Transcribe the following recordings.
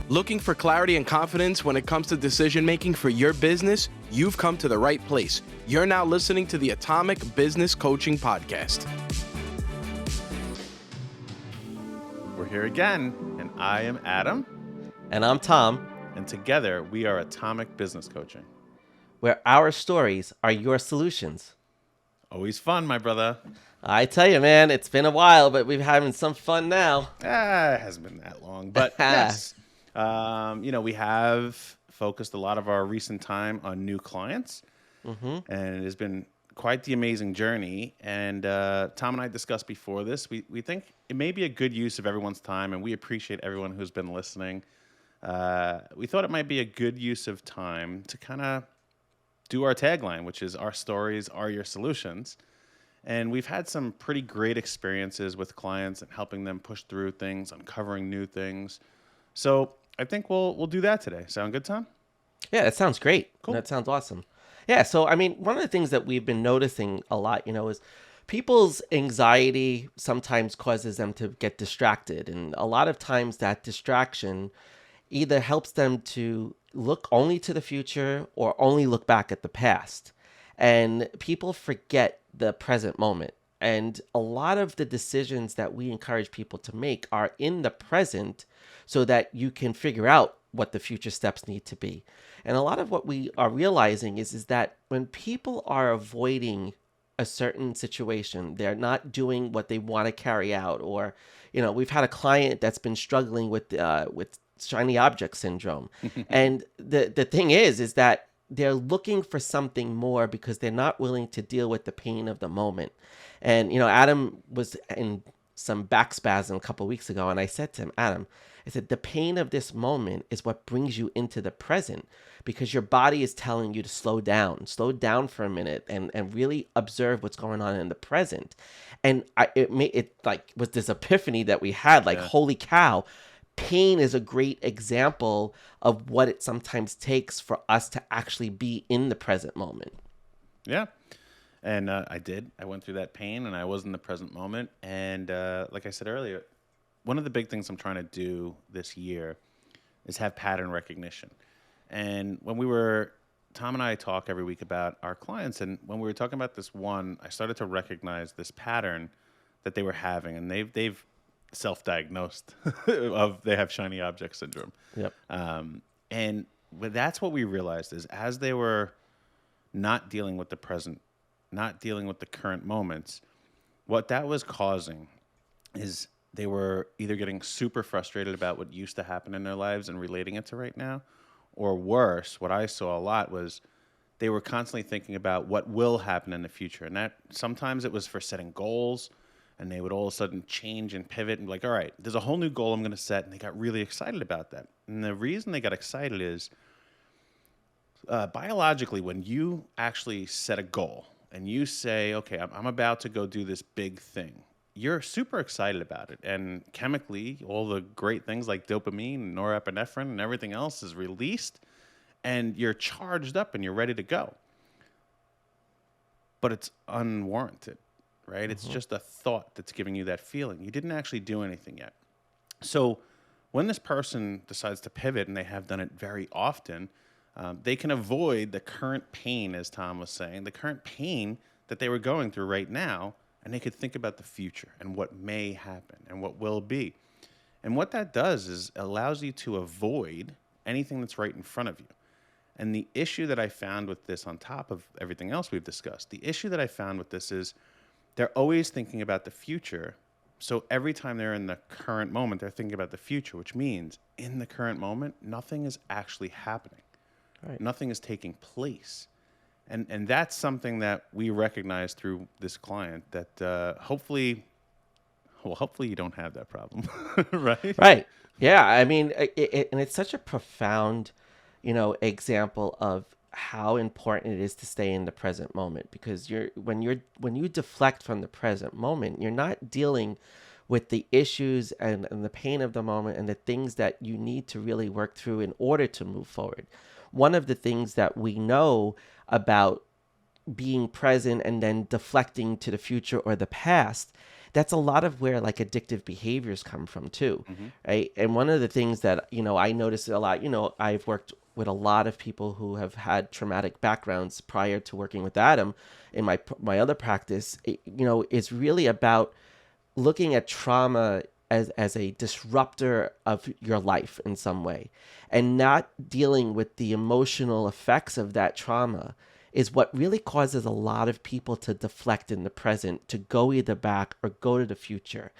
Looking for clarity and confidence when it comes to decision making for your business? You've come to the right place. You're now listening to the Atomic Business Coaching Podcast. We're here again, and I am Adam. And I'm Tom, And together, we are Atomic Business Coaching. where our stories are your solutions. Always fun, my brother. I tell you, man, it's been a while, but we're having some fun now. It hasn't been that long, but yes. We have focused a lot of our recent time on new clients, and it has been quite the amazing journey. And Tom and I discussed before this, we think it may be a good use of everyone's time, and we appreciate everyone who's been listening. We thought it might be a good use of time to kind of do our tagline, which is our stories are your solutions. And we've had some pretty great experiences with clients and helping them push through things, uncovering new things. So I think we'll do that today. Sound good, Tom? Yeah, that sounds great. Cool. That sounds awesome. Yeah, so, I mean, one of the things that we've been noticing a lot, is people's anxiety sometimes causes them to get distracted. And a lot of times that distraction either helps them to look only to the future or only look back at the past. And people forget the present moment. And a lot of the decisions that we encourage people to make are in the present so that you can figure out what the future steps need to be. And a lot of what we are realizing is that when people are avoiding a certain situation, they're not doing what they want to carry out, or, we've had a client that's been struggling with shiny object syndrome. And the thing is that they're looking for something more because they're not willing to deal with the pain of the moment. And, Adam was in some back spasm a couple of weeks ago, and I said to him, Adam, I said, the pain of this moment is what brings you into the present, because your body is telling you to slow down for a minute and really observe what's going on in the present. And it was this epiphany that we had, holy cow, pain is a great example of what it sometimes takes for us to actually be in the present moment. Yeah. And I went through that pain, and I was in the present moment. And like I said earlier, one of the big things I'm trying to do this year is have pattern recognition. And Tom and I talk every week about our clients. And when we were talking about this one, I started to recognize this pattern that they were having. And they've self-diagnosed they have shiny object syndrome. Yep. But that's what we realized is as they were not dealing with the present, not dealing with the current moments, what that was causing is they were either getting super frustrated about what used to happen in their lives and relating it to right now, or worse, what I saw a lot was they were constantly thinking about what will happen in the future. And that sometimes it was for setting goals, and they would all of a sudden change and pivot and be like, all right, there's a whole new goal I'm going to set. And they got really excited about that. And the reason they got excited is biologically, when you actually set a goal and you say, okay, I'm about to go do this big thing, you're super excited about it. And chemically, all the great things like dopamine and norepinephrine and everything else is released, and you're charged up and you're ready to go. But it's unwarranted. Right? Mm-hmm. It's just a thought that's giving you that feeling. You didn't actually do anything yet. So when this person decides to pivot, and they have done it very often, they can avoid the current pain, as Tom was saying, the current pain that they were going through right now, and they could think about the future and what may happen and what will be. And what that does is allows you to avoid anything that's right in front of you. And the issue that I found with this, on top of everything else we've discussed, the issue that I found with this is they're always thinking about the future. So every time they're in the current moment, they're thinking about the future, which means in the current moment, nothing is actually happening. Right. Nothing is taking place. And that's something that we recognize through this client that hopefully you don't have that problem, right? Right. Yeah. I mean, and it's such a profound, example of how important it is to stay in the present moment, because when you deflect from the present moment, you're not dealing with the issues and the pain of the moment and the things that you need to really work through in order to move forward. One of the things that we know about being present and then deflecting to the future or the past that's a lot of where like addictive behaviors come from too, right? And one of the things that, I notice a lot, I've worked with a lot of people who have had traumatic backgrounds prior to working with Adam in my other practice. It's really about looking at trauma as a disruptor of your life in some way, and not dealing with the emotional effects of that trauma is what really causes a lot of people to deflect in the present, to go either back or go to the future.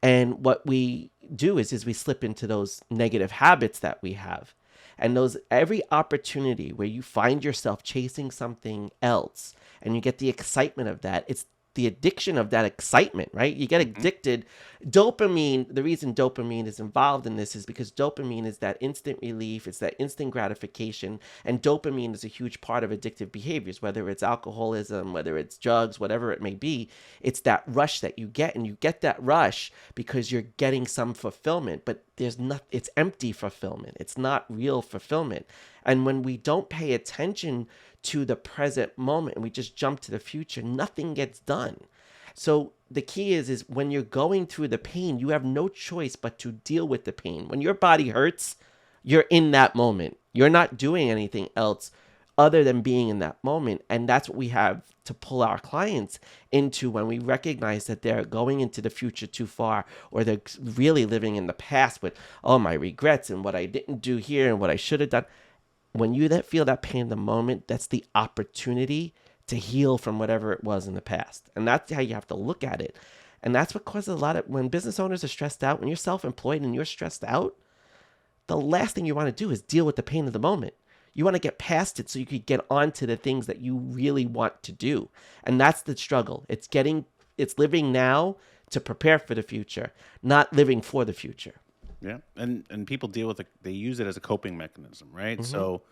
And what we do is we slip into those negative habits that we have. And those every opportunity where you find yourself chasing something else and you get the excitement of that, it's the addiction of that excitement, right? You get addicted. Dopamine, the reason dopamine is involved in this is because dopamine is that instant relief, it's that instant gratification, and dopamine is a huge part of addictive behaviors, whether it's alcoholism, whether it's drugs, whatever it may be. It's that rush that you get, and you get that rush because you're getting some fulfillment, but it's empty fulfillment. It's not real fulfillment. And when we don't pay attention to the present moment and we just jump to the future, nothing gets done. So the key is when you're going through the pain, you have no choice but to deal with the pain. When your body hurts, you're in that moment. You're not doing anything else other than being in that moment. And that's what we have to pull our clients into when we recognize that they're going into the future too far, or they're really living in the past with, oh, my regrets and what I didn't do here and what I should have done. When you feel that pain in the moment, that's the opportunity to heal from whatever it was in the past. And that's how you have to look at it. And that's what causes when business owners are stressed out, when you're self-employed and you're stressed out, the last thing you want to do is deal with the pain of the moment. You want to get past it so you could get on to the things that you really want to do. And that's the struggle. It's living now to prepare for the future, not living for the future. Yeah, and people deal with it. They use it as a coping mechanism, right? So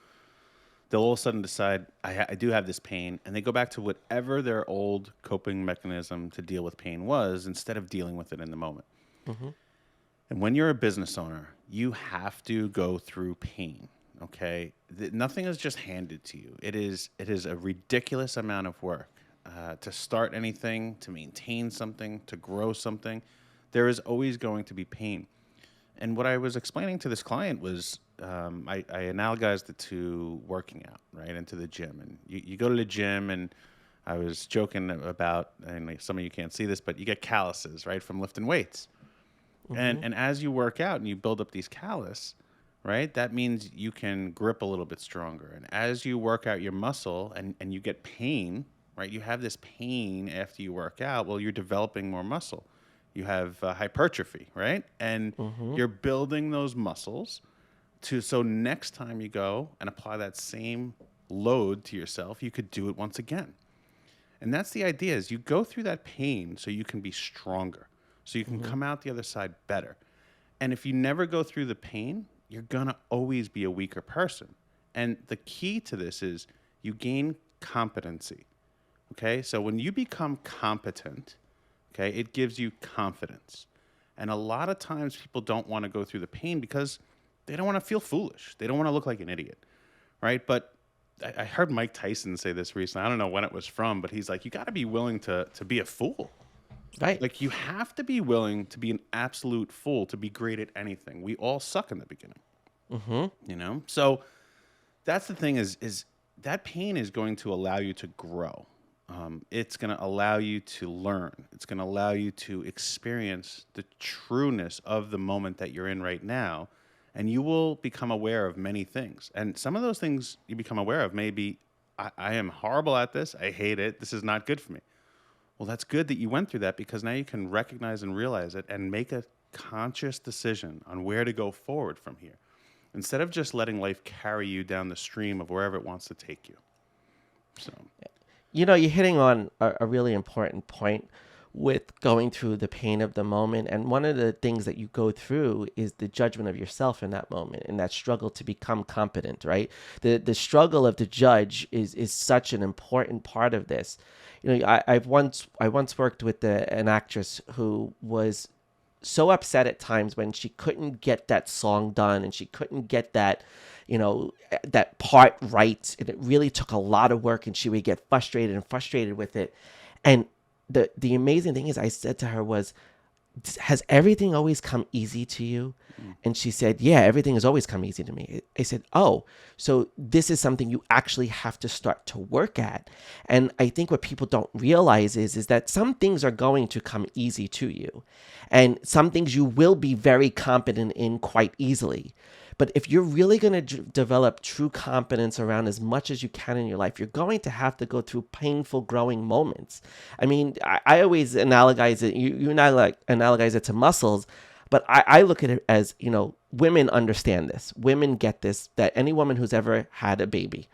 they'll all of a sudden decide, I do have this pain, and they go back to whatever their old coping mechanism to deal with pain was, instead of dealing with it in the moment. And when you're a business owner, you have to go through pain. Okay, nothing is just handed to you. It is a ridiculous amount of work to start anything, to maintain something, to grow something. There is always going to be pain. And what I was explaining to this client was, I analogized it to working out, right, into the gym. And you go to the gym, and I was joking about, and some of you can't see this, but you get calluses, right, from lifting weights. And as you work out and you build up these callus, right, that means you can grip a little bit stronger. And as you work out your muscle and you get pain, right, you have this pain after you work out, well, you're developing more muscle. You have hypertrophy, right? And you're building those muscles so next time you go and apply that same load to yourself, you could do it once again. And that's the idea, is you go through that pain so you can be stronger, so you can come out the other side better. And if you never go through the pain, you're going to always be a weaker person. And the key to this is you gain competency, okay? So when you become competent, okay, it gives you confidence. And a lot of times people don't want to go through the pain because they don't want to feel foolish. They don't want to look like an idiot, right? But I heard Mike Tyson say this recently. I don't know when it was from, but he's like, you got to be willing to be a fool. Right. Like, you have to be willing to be an absolute fool to be great at anything. We all suck in the beginning, you know? So that's the thing is that pain is going to allow you to grow. It's going to allow you to learn. It's going to allow you to experience the trueness of the moment that you're in right now, and you will become aware of many things. And some of those things you become aware of may be, I am horrible at this. I hate it. This is not good for me. Well, that's good that you went through that, because now you can recognize and realize it and make a conscious decision on where to go forward from here, instead of just letting life carry you down the stream of wherever it wants to take you. So... You're hitting on a really important point with going through the pain of the moment. And one of the things that you go through is the judgment of yourself in that moment, and that struggle to become competent, right? The struggle of the judge is such an important part of this. I once worked with an actress who was so upset at times when she couldn't get that song done, and she couldn't get that that part right, and it really took a lot of work, and she would get frustrated with it. And the amazing thing is, I said to her was, has everything always come easy to you? And she said, yeah, everything has always come easy to me. I said, oh, so this is something you actually have to start to work at. And I think what people don't realize is that some things are going to come easy to you, and some things you will be very competent in quite easily. But if you're really going to develop true competence around as much as you can in your life, you're going to have to go through painful growing moments. I mean, I always analogize it. You analogize it to muscles, but I look at it as, women understand this. Women get this, that any woman who's ever had a baby,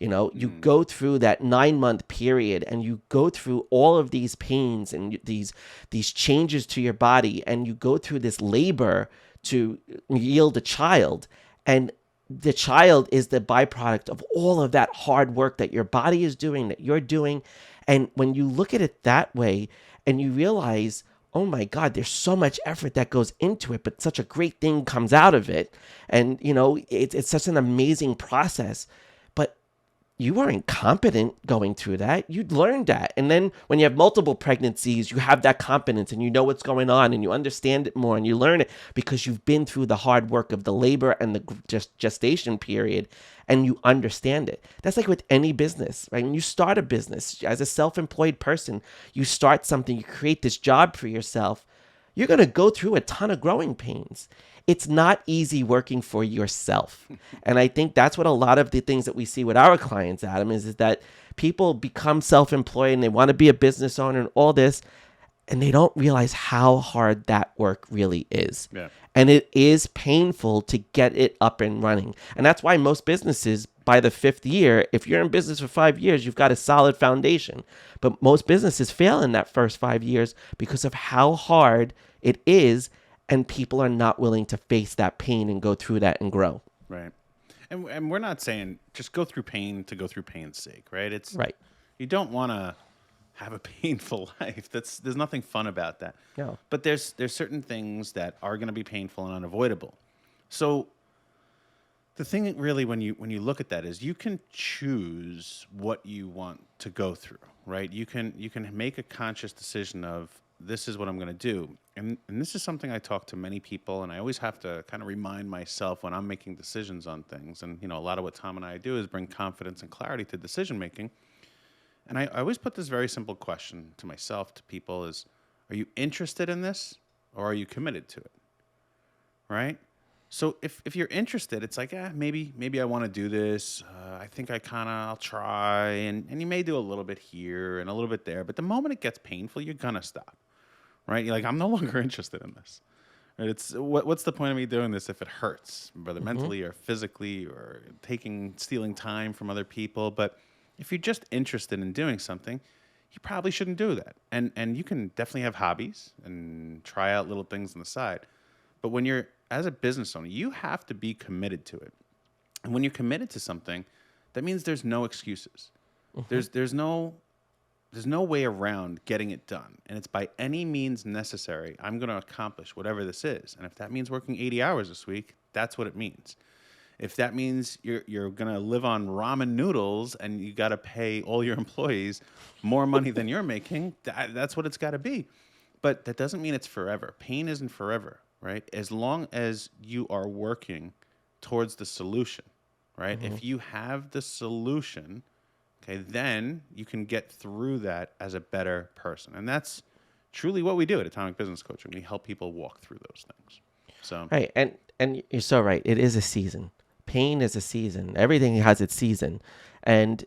you go through that 9-month period, and you go through all of these pains and these changes to your body, and you go through this labor to yield a child. And the child is the byproduct of all of that hard work that your body is doing, that you're doing. And when you look at it that way, and you realize, oh my God, there's so much effort that goes into it, but such a great thing comes out of it. And, it's such an amazing process. But you weren't competent going through that. You'd learned that. And then when you have multiple pregnancies, you have that competence, and you know what's going on, and you understand it more, and you learn it because you've been through the hard work of the labor and the gestation period, and you understand it. That's like with any business, right? When you start a business as a self-employed person, you start something, you create this job for yourself, you're going to go through a ton of growing pains. It's not easy working for yourself. And I think that's what a lot of the things that we see with our clients, Adam, is that people become self-employed and they want to be a business owner and all this, and they don't realize how hard that work really is. Yeah. And it is painful to get it up and running. And that's why most businesses, by the 5th year, if you're in business for 5 years, you've got a solid foundation. But most businesses fail in that first 5 years because of how hard it is, and people are not willing to face that pain and go through that and grow. Right. And we're not saying just go through pain to go through pain's sake, right? It's right. You don't want to have a painful life. There's nothing fun about that. No. But there's certain things that are going to be painful and unavoidable. So the thing really when you look at that is you can choose what you want to go through, right? You can make a conscious decision of, this is what I'm going to do. And this is something I talk to many people, and I always have to kind of remind myself when I'm making decisions on things. And, a lot of what Tom and I do is bring confidence and clarity to decision making. And I always put this very simple question to myself, to people is, are you interested in this, or are you committed to it? Right? So if you're interested, it's like, maybe I want to do this. I think I'll try. And you may do a little bit here and a little bit there. But the moment it gets painful, you're going to stop. Right? You're like, I'm no longer interested in this. Right? It's what's the point of me doing this if it hurts, whether mentally or physically, or stealing time from other people. But if you're just interested in doing something, you probably shouldn't do that. And you can definitely have hobbies and try out little things on the side. But when you're, as a business owner, you have to be committed to it. And when you're committed to something, that means there's no excuses. There's no way around getting it done. And it's by any means necessary. I'm going to accomplish whatever this is. And if that means working 80 hours this week, that's what it means. If that means you're going to live on ramen noodles and you got to pay all your employees more money than you're making, that's what it's got to be. But that doesn't mean it's forever. Pain isn't forever, right? As long as you are working towards the solution, right? If you have the solution, okay, then you can get through that as a better person. And that's truly what we do at Atomic Business Coaching. We help people walk through those things. So right, and you're so right. It is a season. Pain is a season. Everything has its season. And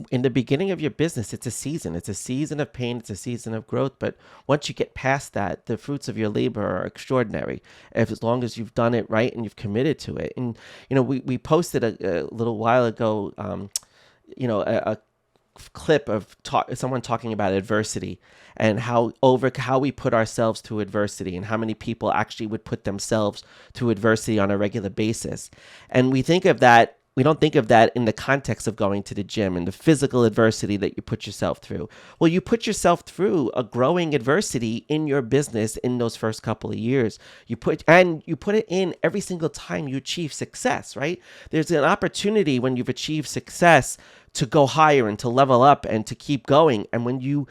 in the beginning of your business, it's a season. It's a season of pain. It's a season of growth. But once you get past that, the fruits of your labor are extraordinary, as long as you've done it right and you've committed to it. And, we posted a little while ago, a clip of someone talking about adversity and how we put ourselves through adversity, and how many people actually would put themselves through adversity on a regular basis. And we don't think of that in the context of going to the gym and the physical adversity that you put yourself through. Well, you put yourself through a growing adversity in your business in those first couple of years. You put it in every single time you achieve success, right? There's an opportunity when you've achieved success to go higher and to level up and to keep going. And when you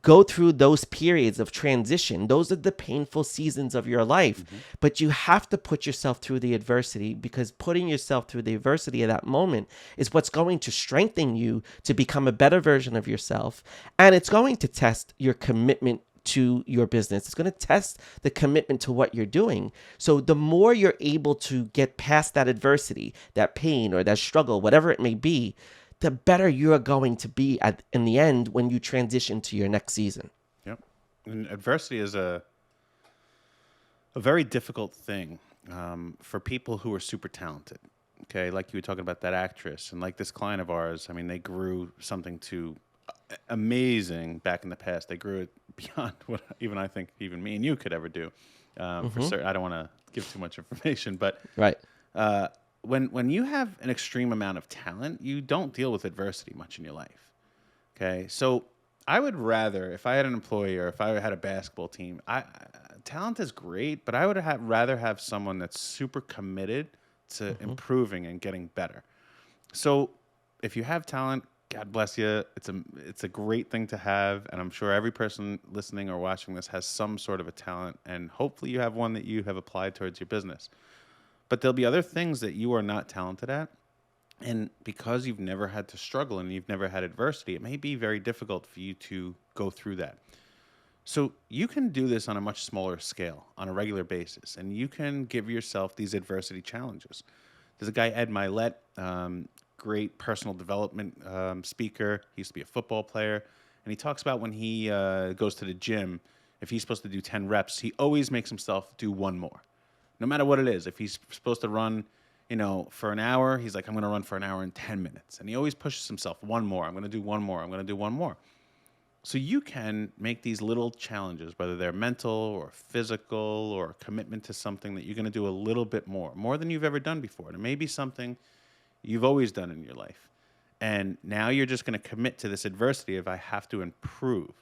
go through those periods of transition. Those are the painful seasons of your life. But you have to put yourself through the adversity, because putting yourself through the adversity of that moment is what's going to strengthen you to become a better version of yourself. And it's going to test your commitment to your business. It's going to test the commitment to what you're doing. So the more you're able to get past that adversity, that pain or that struggle, whatever it may be, the better you're going to be in the end when you transition to your next season. Yep. And adversity is a very difficult thing for people who are super talented. Okay, like you were talking about that actress, and like this client of ours. I mean, they grew something to amazing back in the past. They grew it beyond what even I think even me and you could ever do. For certain, I don't want to give too much information, but Right. When you have an extreme amount of talent, you don't deal with adversity much in your life. Okay, so I would rather, if I had an employee or if I had a basketball team, talent is great, but I would rather have someone that's super committed to improving and getting better. So if you have talent, God bless you. It's a great thing to have, and I'm sure every person listening or watching this has some sort of a talent, and hopefully you have one that you have applied towards your business. But there'll be other things that you are not talented at, and because you've never had to struggle and you've never had adversity, it may be very difficult for you to go through that. So you can do this on a much smaller scale, on a regular basis, and you can give yourself these adversity challenges. There's a guy, Ed Milet, great personal development speaker. He used to be a football player, and he talks about when he goes to the gym, if he's supposed to do 10 reps, he always makes himself do one more, no matter what it is. If he's supposed to run, for an hour, he's like, I'm going to run for an hour and 10 minutes. And he always pushes himself, one more. I'm going to do one more. I'm going to do one more. So you can make these little challenges, whether they're mental or physical or a commitment to something, that you're going to do a little bit more than you've ever done before. And it may be something you've always done in your life. And now you're just going to commit to this adversity of, I have to improve.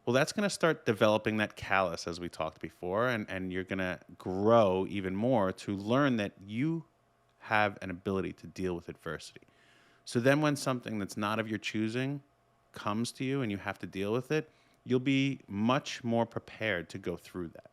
Well, that's going to start developing that callus, as we talked before, and you're going to grow even more to learn that you have an ability to deal with adversity. So then when something that's not of your choosing comes to you and you have to deal with it, you'll be much more prepared to go through that.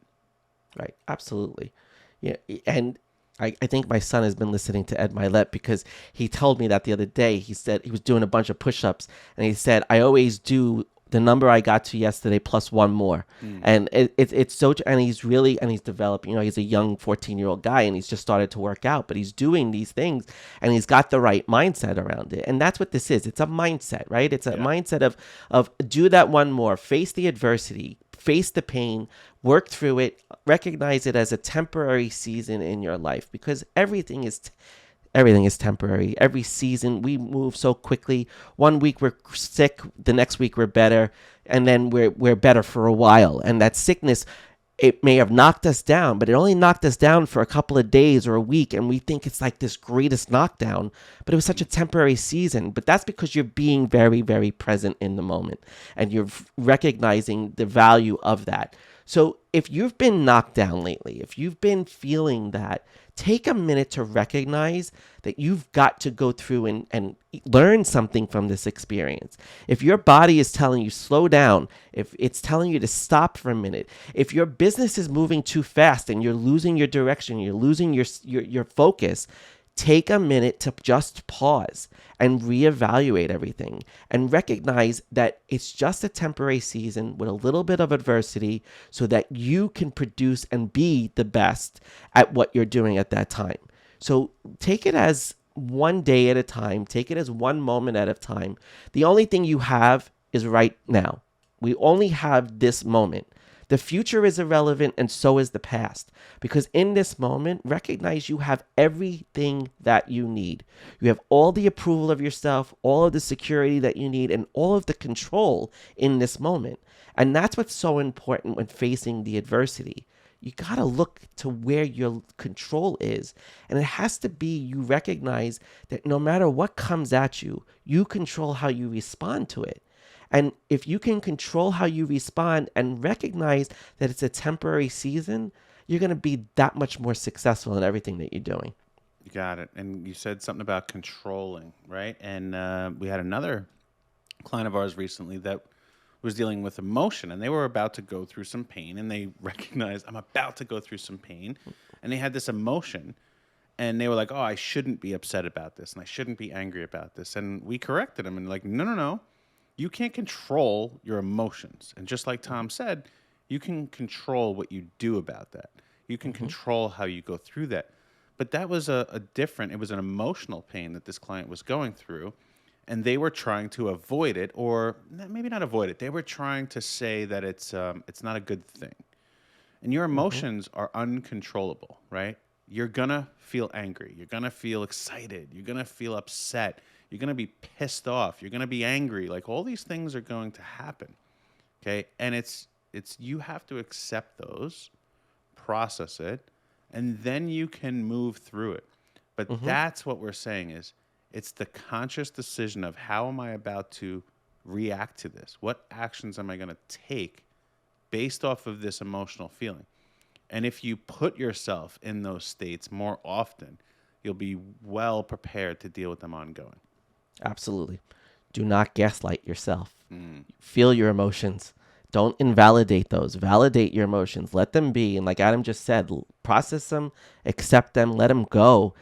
Right. Absolutely. Yeah. And I think my son has been listening to Ed Milet, because he told me that the other day. He said he was doing a bunch of push-ups, and he said, I always do the number I got to yesterday plus one more. And it's so, and he's developing, he's a young 14-year-old guy, and he's just started to work out, but he's doing these things and he's got the right mindset around it. And that's what this is. It's a mindset, right? It's a mindset of do that one more, face the adversity, face the pain, work through it, recognize it as a temporary season in your life, because everything is temporary. Every season, we move so quickly. One week we're sick, the next week we're better, and then we're better for a while. And that sickness, it may have knocked us down, but it only knocked us down for a couple of days or a week, and we think it's like this greatest knockdown, but it was such a temporary season. But that's because you're being very, very present in the moment, and you're recognizing the value of that. So if you've been knocked down lately, if you've been feeling that, take a minute to recognize that you've got to go through and learn something from this experience. If your body is telling you slow down, if it's telling you to stop for a minute, if your business is moving too fast and you're losing your direction, you're losing your focus, take a minute to just pause and reevaluate everything and recognize that it's just a temporary season with a little bit of adversity, so that you can produce and be the best at what you're doing at that time. So take it as one day at a time. Take it as one moment at a time. The only thing you have is right now. We only have this moment. The future is irrelevant, and so is the past. Because in this moment, recognize you have everything that you need. You have all the approval of yourself, all of the security that you need, and all of the control in this moment. And that's what's so important when facing the adversity. You got to look to where your control is. And it has to be, you recognize that no matter what comes at you, you control how you respond to it. And if you can control how you respond and recognize that it's a temporary season, you're going to be that much more successful in everything that you're doing. You got it. And you said something about controlling, right? And we had another client of ours recently that was dealing with emotion, and they were about to go through some pain, and they recognized, I'm about to go through some pain, and they had this emotion, and they were like, oh, I shouldn't be upset about this, and I shouldn't be angry about this. And we corrected them and like, no. You can't control your emotions. And just like Tom said, you can control what you do about that. You can control how you go through that. But that was it was an emotional pain that this client was going through. And they were trying to avoid it, or maybe not avoid it. They were trying to say that it's not a good thing. And your emotions are uncontrollable, right? You're going to feel angry. You're going to feel excited. You're going to feel upset. You're going to be pissed off. You're going to be angry. Like, all these things are going to happen, okay? And it's you have to accept those, process it, and then you can move through it. But that's what we're saying is it's the conscious decision of how am I about to react to this? What actions am I going to take based off of this emotional feeling? And if you put yourself in those states more often, you'll be well prepared to deal with them ongoing. Absolutely. Do not gaslight yourself. Feel your emotions. Don't invalidate those. Validate your emotions. Let them be. And like Adam just said, process them, accept them, let them go.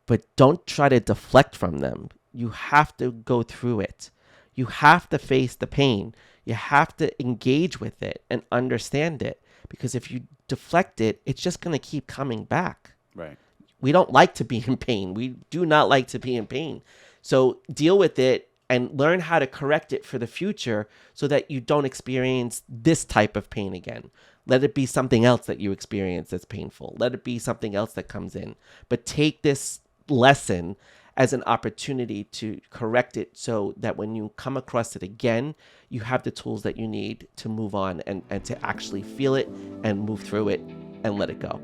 But don't try to deflect from them. You have to go through it. You have to face the pain. You have to engage with it and understand it. Because if you deflect it, it's just going to keep coming back. Right. We don't like to be in pain. We do not like to be in pain. So deal with it and learn how to correct it for the future so that you don't experience this type of pain again. Let it be something else that you experience that's painful. Let it be something else that comes in. But take this lesson as an opportunity to correct it so that when you come across it again, you have the tools that you need to move on and to actually feel it and move through it and let it go.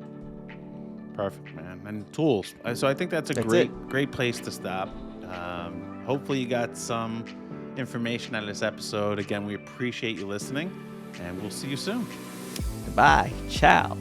Perfect, man. And tools. So I think that's a great place to stop. Hopefully you got some information out of this episode. Again, we appreciate you listening, and we'll see you soon. Goodbye. Ciao.